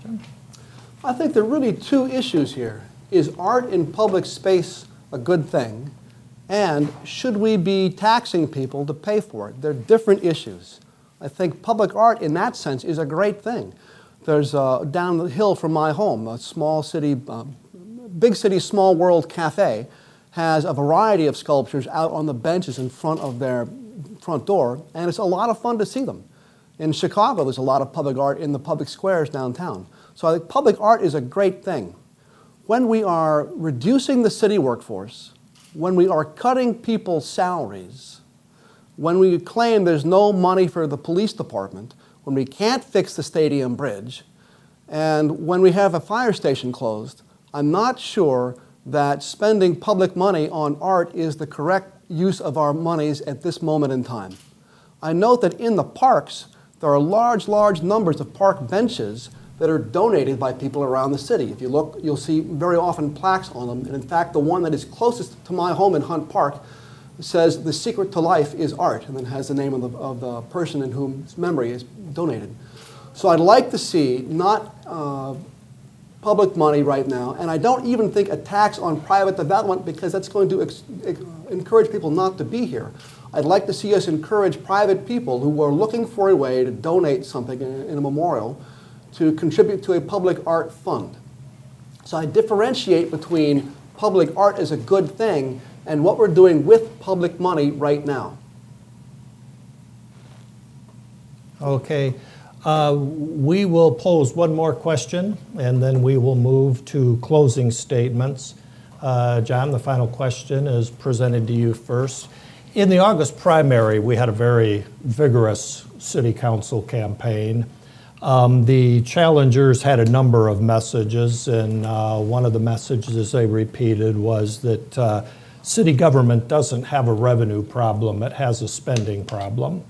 question. I think there are really two issues here. Is art in public space a good thing? And should we be taxing people to pay for it? They're different issues. I think public art in that sense is a great thing. There's down the hill from my home, a small city, big city, small world cafe has a variety of sculptures out on the benches in front of their front door, and it's a lot of fun to see them. In Chicago, there's a lot of public art in the public squares downtown. So I think public art is a great thing. When we are reducing the city workforce, when we are cutting people's salaries, when we claim there's no money for the police department, when we can't fix the stadium bridge, and when we have a fire station closed, I'm not sure that spending public money on art is the correct use of our monies at this moment in time. I note that in the parks, there are large numbers of park benches that are donated by people around the city. If you look, you'll see very often plaques on them. And in fact, the one that is closest to my home in Hunt Park says, "The secret to life is art," and then has the name of the person in whose memory is donated. So I'd like to see not public money right now, and I don't even think a tax on private development, because that's going to encourage people not to be here. I'd like to see us encourage private people who are looking for a way to donate something in a memorial to contribute to a public art fund. So I differentiate between public art as a good thing and what we're doing with public money right now. Okay. We will pose one more question, and then we will move to closing statements. John, the final question is presented to you first. In the August primary, we had a very vigorous city council campaign. The challengers had a number of messages, and one of the messages they repeated was that city government doesn't have a revenue problem, it has a spending problem.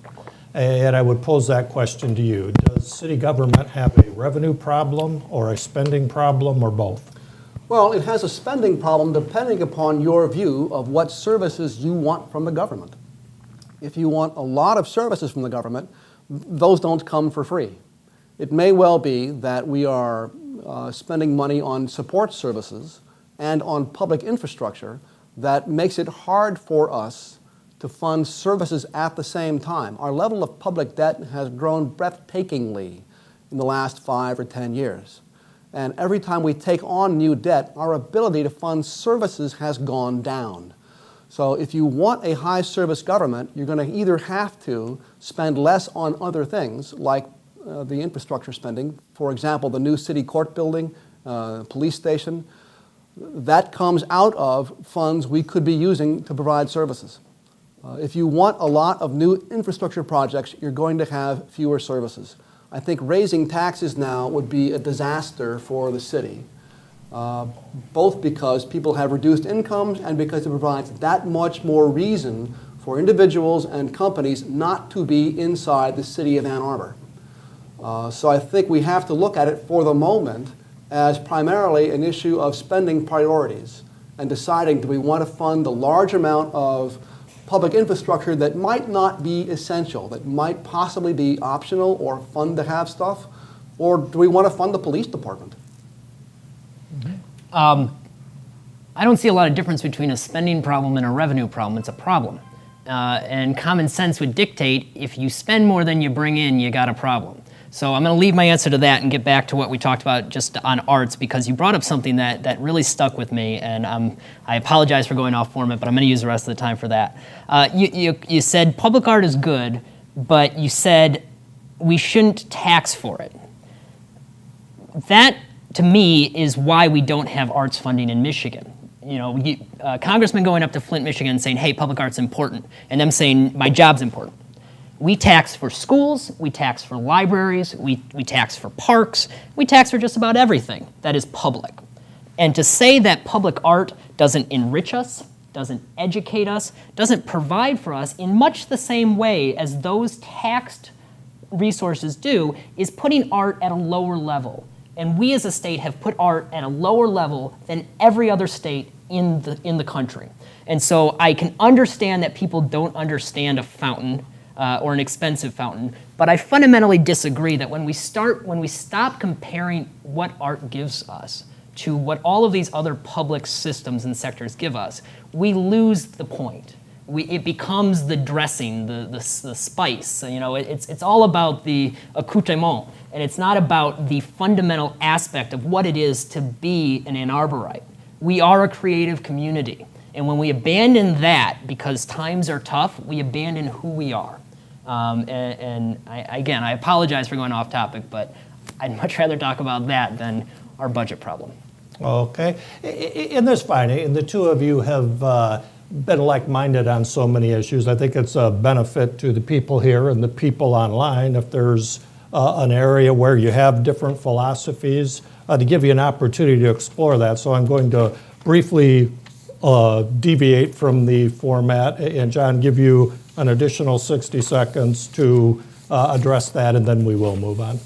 And I would pose that question to you. Does city government have a revenue problem or a spending problem, or both? Well, it has a spending problem depending upon your view of what services you want from the government. If you want a lot of services from the government, those don't come for free. It may well be that we are spending money on support services and on public infrastructure that makes it hard for us to fund services at the same time. Our level of public debt has grown breathtakingly in the last 5 or 10 years. And every time we take on new debt, our ability to fund services has gone down. So if you want a high service government, you're going to either have to spend less on other things, like the infrastructure spending. For example, the new city court building, police station, that comes out of funds we could be using to provide services. If you want a lot of new infrastructure projects, you're going to have fewer services. I think raising taxes now would be a disaster for the city, both because people have reduced incomes and because it provides that much more reason for individuals and companies not to be inside the city of Ann Arbor. So I think we have to look at it for the moment as primarily an issue of spending priorities and deciding, do we want to fund the large amount of public infrastructure that might not be essential, that might possibly be optional or fun to have stuff, or do we want to fund the police department? I don't see a lot of difference between a spending problem and a revenue problem. It's a problem. And common sense would dictate if you spend more than you bring in, you got a problem. So I'm going to leave my answer to that and get back to what we talked about just on arts, because you brought up something that really stuck with me, and I apologize for going off format, but I'm going to use the rest of the time for that. You said public art is good, but you said we shouldn't tax for it. That, to me, is why we don't have arts funding in Michigan. You know, congressmen going up to Flint, Michigan and saying, hey, public art's important, and them saying, my job's important. We tax for schools, we tax for libraries, we tax for parks, we tax for just about everything that is public. And to say that public art doesn't enrich us, doesn't educate us, doesn't provide for us in much the same way as those taxed resources do, is putting art at a lower level. And we as a state have put art at a lower level than every other state in the country. And so I can understand that people don't understand a fountain or an expensive fountain, But I fundamentally disagree that when we stop comparing what art gives us to what all of these other public systems and sectors give us, we lose the point. It becomes the dressing, the spice. You know, it's all about the accoutrement, and it's not about the fundamental aspect of what it is to be an Ann Arborite. We are a creative community, and when we abandon that because times are tough, we abandon who we are. Again, I apologize for going off topic, but I'd much rather talk about that than our budget problem. Okay, and that's fine. And the two of you have been like-minded on so many issues. I think it's a benefit to the people here and the people online if there's an area where you have different philosophies to give you an opportunity to explore that. So I'm going to briefly deviate from the format and, John, give you an additional 60 seconds to address that, and then we will move on.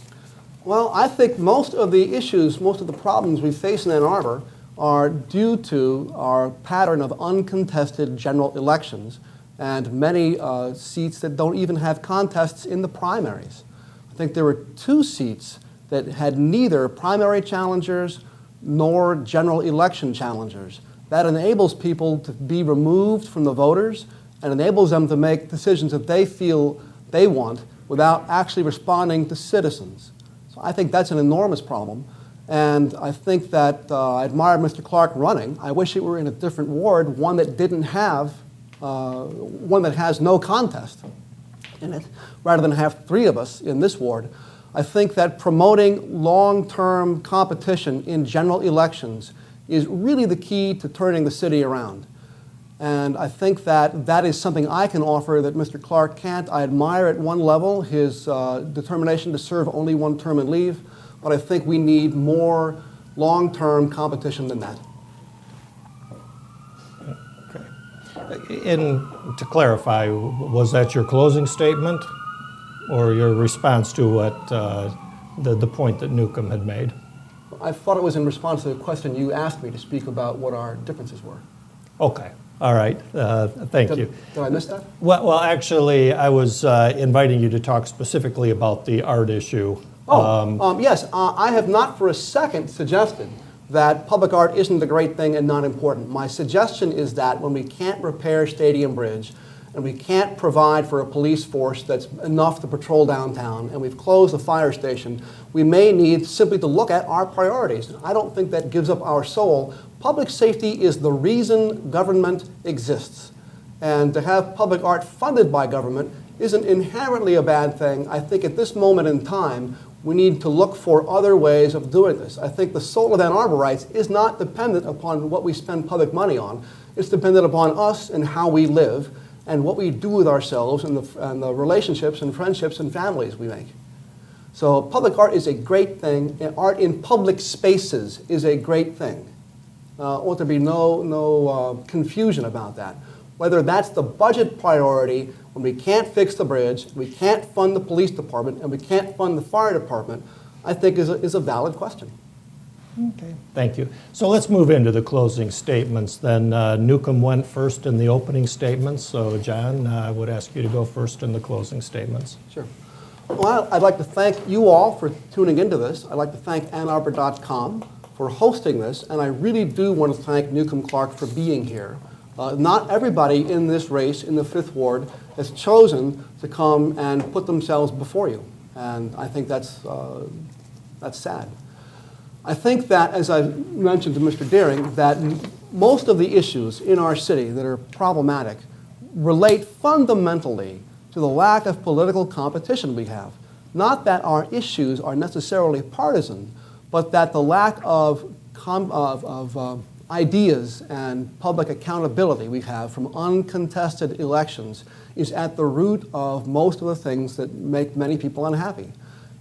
Well, I think most of the issues, most of the problems we face in Ann Arbor are due to our pattern of uncontested general elections and many seats that don't even have contests in the primaries. I think there were 2 seats that had neither primary challengers nor general election challengers. That enables people to be removed from the voters and enables them to make decisions that they feel they want without actually responding to citizens. So I think that's an enormous problem. And I think that I admire Mr. Clark running. I wish it were in a different ward, one that didn't have, one that has no contest in it, rather than have 3 of us in this ward. I think that promoting long-term competition in general elections is really the key to turning the city around. And I think that that is something I can offer that Mr. Clark can't. I admire at one level his determination to serve only 1 term and leave, but I think we need more long-term competition than that. Okay. And to clarify, was that your closing statement or your response to what the point that Newcombe had made? I thought it was in response to the question you asked me to speak about what our differences were. Okay. All right. Thank you. Did I miss that? Well, actually, I was inviting you to talk specifically about the art issue. Yes. I have not for a second suggested that public art isn't a great thing and not important. My suggestion is that when we can't repair Stadium Bridge and we can't provide for a police force that's enough to patrol downtown and we've closed the fire station, we may need simply to look at our priorities. I don't think that gives up our soul. Public safety is the reason government exists. And to have public art funded by government isn't inherently a bad thing. I think at this moment in time, we need to look for other ways of doing this. I think the soul of Ann Arborites is not dependent upon what we spend public money on. It's dependent upon us and how we live and what we do with ourselves and the relationships and friendships and families we make. So public art is a great thing, and art in public spaces is a great thing. Ought to be no confusion about that. Whether that's the budget priority when we can't fix the bridge, we can't fund the police department, and we can't fund the fire department, I think is a valid question. Okay, thank you. So let's move into the closing statements then. Newcombe went first in the opening statements, so John, I would ask you to go first in the closing statements. Sure. Well, I'd like to thank you all for tuning into this. I'd like to thank AnnArbor.com for hosting this, and I really do want to thank Newcombe Clark for being here. Not everybody in this race in the 5th Ward has chosen to come and put themselves before you, and I think that's sad. I think that, as I mentioned to Mr. Deering, that most of the issues in our city that are problematic relate fundamentally to the lack of political competition we have. Not that our issues are necessarily partisan, but that the lack of ideas and public accountability we have from uncontested elections is at the root of most of the things that make many people unhappy.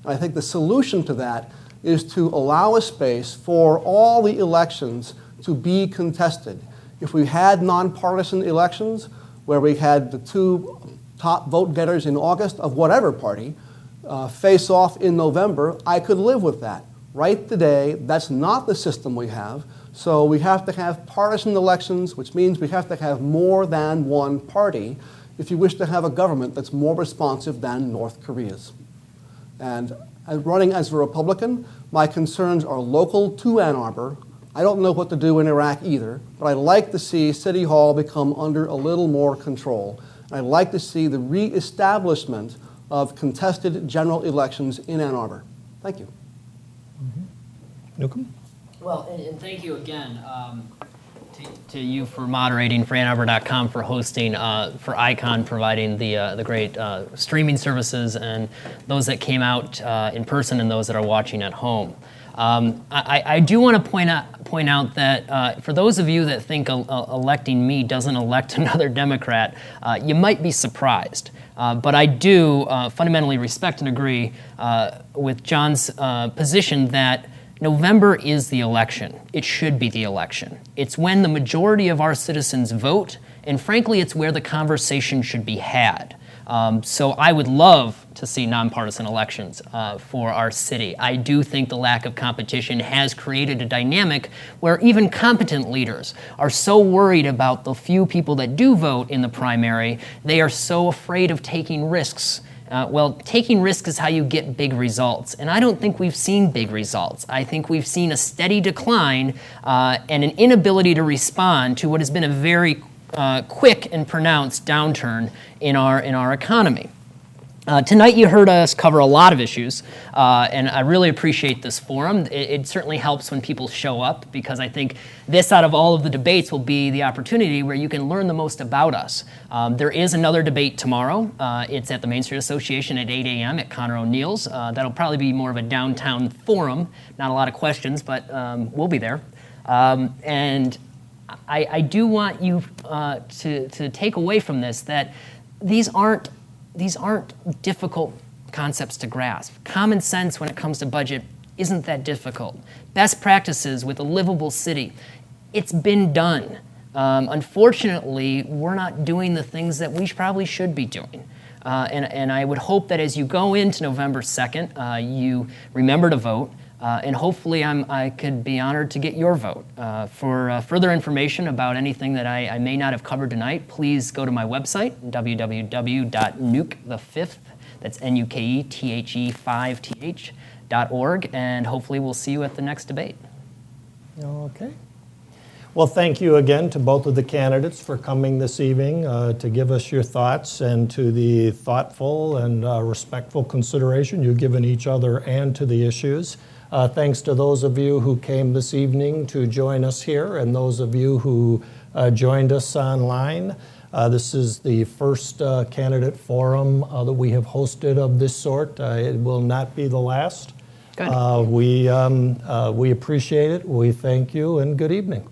And I think the solution to that is to allow a space for all the elections to be contested. If we had nonpartisan elections where we had the 2 top vote getters in August of whatever party face off in November, I could live with that. Right today, that's not the system we have. So we have to have partisan elections, which means we have to have more than one party. if you wish to have a government that's more responsive than North Korea's. And running as a Republican, my concerns are local to Ann Arbor. I don't know what to do in Iraq either, but I'd like to see City Hall become under a little more control. I'd like to see the reestablishment of contested general elections in Ann Arbor. Thank you. Newcombe? Well, and thank you again to you for moderating, for AnnArbor.com for hosting, for ICON providing the great streaming services, and those that came out in person and those that are watching at home. I do want to point out that for those of you that think electing me doesn't elect another Democrat, you might be surprised. But I do fundamentally respect and agree with John's position that November is the election. It should be the election. It's when the majority of our citizens vote, and frankly, it's where the conversation should be had. So I would love to see nonpartisan elections for our city. I do think the lack of competition has created a dynamic where even competent leaders are so worried about the few people that do vote in the primary, they are so afraid of taking risks. Well, taking risks is how you get big results, and I don't think we've seen big results. I think we've seen a steady decline and an inability to respond to what has been a very quick and pronounced downturn in our economy. Tonight you heard us cover a lot of issues, and I really appreciate this forum. It certainly helps when people show up, because I think this, out of all of the debates, will be the opportunity where you can learn the most about us. There is another debate tomorrow. It's at the Main Street Association at 8 a.m. at Connor O'Neill's. That'll probably be more of a downtown forum. Not a lot of questions, but we'll be there. And I do want you to take away from this that these aren't difficult concepts to grasp. Common sense when it comes to budget isn't that difficult. Best practices with a livable city, it's been done. Unfortunately, we're not doing the things that we probably should be doing. And I would hope that as you go into November 2nd, you remember to vote. And hopefully I could be honored to get your vote. For further information about anything that I may not have covered tonight, please go to my website, www.nuke5th, that's NUKETHE5TH.org, and hopefully we'll see you at the next debate. Okay. Well, thank you again to both of the candidates for coming this evening to give us your thoughts, and to the thoughtful and respectful consideration you've given each other and to the issues. Thanks to those of you who came this evening to join us here, and those of you who joined us online. This is the first candidate forum that we have hosted of this sort. It will not be the last. Good. We appreciate it. We thank you, and good evening.